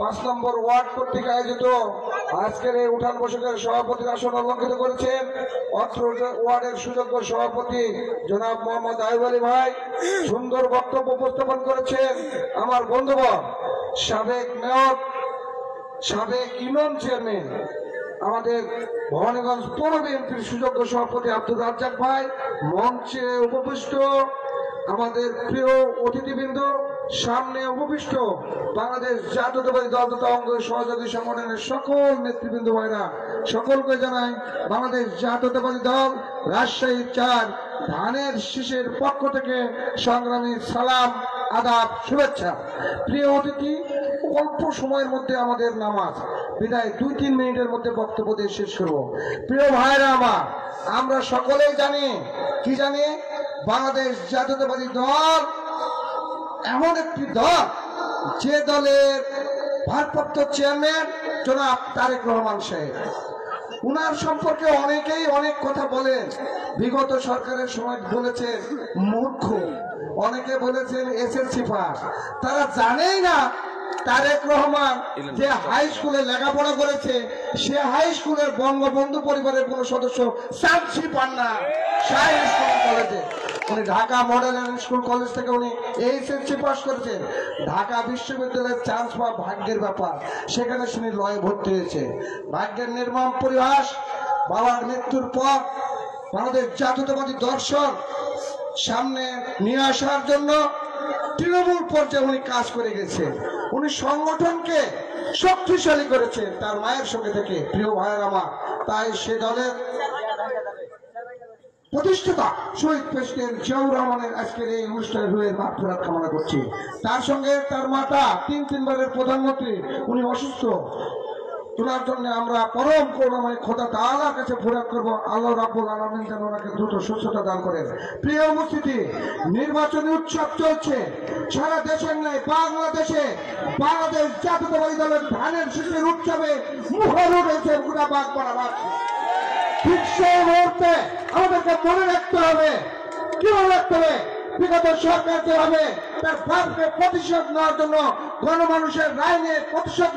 5 নম্বর word কর্তৃক আয়োজিত আজকের এই উঠান বৈঠকের সভাপতির আসন অলঙ্কৃত করেছেন অত্র ওয়ার্ডের সুযোগ্য সভাপতি জনাব মোহাম্মদ আইয়ুব আলী ভাই। সুন্দর বক্তব্য উপস্থাপন করেছেন আমার বন্ধুগণ, সাবেক মেয়র, সাবেক ইউনিয়ন চেয়ারম্যান, আমাদের ভবানীগঞ্জ পৌর বিএনপির সুযোগ্য সভাপতি আব্দুর রাজ্জাক ভাই, মঞ্চে উপবিষ্ট আমাদের প্রিয় অতিথিবৃন্দ, সামনে উপবিষ্ট বাংলাদেশ জাতীয়তাবাদী দল তথা অঙ্গ সহযোগী সংগঠনের সকল নেতৃবৃন্দ ভাইরা, সকলকে জানাই বাংলাদেশ জাতীয়তাবাদী দল রাজশাহী 4 ধানের শীষের পক্ষ থেকে সংগ্রামী সালাম, আদাব, শুভেচ্ছা। প্রিয় অতিথি, অল্প সময়ের মধ্যে আমাদের নামাজ বিদায় 2-3 মিনিটের মধ্যে বক্তব্য দিয়ে শেষ করব। প্রিয় ভাইরা আমার, আমরা সকলেই জানি, কি জানি, বাংলাদেশ জাতীয়তাবাদী দল এমন একটি দল যে দলের ভারপ্রাপ্ত চেয়ারম্যান জনাব তারেক রহমান সাহেব, উনার সম্পর্কে অনেকেই অনেক কথা বলেন। বিগত সরকারের সময় বলেছেন মূর্খ, অনেকে বলেছেন এসএসসি পাস। তারা জানেই না তারেক রহমান যে হাই স্কুলে লেখাপড়া করেছে, সে হাই স্কুলের বঙ্গবন্ধু পরিবারের কোন সদস্য চান্সই পান না। কলেজে উনি ঢাকা মডেল স্কুল কলেজ থেকে উনি এইচএসসি পাস করেছেন। ঢাকা বিশ্ববিদ্যালয়ের চান্স পাওয়া ভাগ্যের ব্যাপার, সেখানে শুনি লয়ে ভর্তি হয়েছে। ভাগ্যের নির্মম পরিহাস, বাবার মৃত্যুর পর বাংলাদেশ জাতীয়তাবাদী দর্শন সামনে নিয়ে আসার জন্য তৃণমূল পর্যায়ে উনি কাজ করে গেছেন। উনি সংগঠনকে শক্তিশালী করেছেন তার মায়ের সঙ্গে থেকে। প্রিয় ভাইয়ের আমার, তাই সে দলের প্রতিষ্ঠাতা শহীদ প্রেসিডেন্ট জিয়াউর রহমানের আজকের এই অনুষ্ঠানে রুহের মাগফিরাত কামনা করছি। তার সঙ্গে তার মাতা 3 বারের প্রধানমন্ত্রী, উনি অসুস্থ। তোলার জন্য আমরা পরম করুণাময় খোদা তাআলার কাছে ফরিয়াদ করব, আল্লাহ রাব্বুল আলামিন যেন ওনাকে দ্রুত সুস্থতা দান করেন। প্রিয় উপস্থিতি, নির্বাচনী উৎসব চলছে সারা দেশের নয়, বাংলাদেশে বাংলাদেশ জাতীয়তাবাদী দলের ধানের শীষের উৎসবে মুখর উঠেছে গোটা বাংলাদেশ। ঠিক সেই মুহূর্তে আমাদেরকে মনে রাখতে হবে, কি মনে রাখতে হবে, বিগত সরকার যেভাবে তার ভাবকে প্রতিশোধ নেওয়ার জন্য গণমানুষের রায় নিয়ে প্রতিশোধ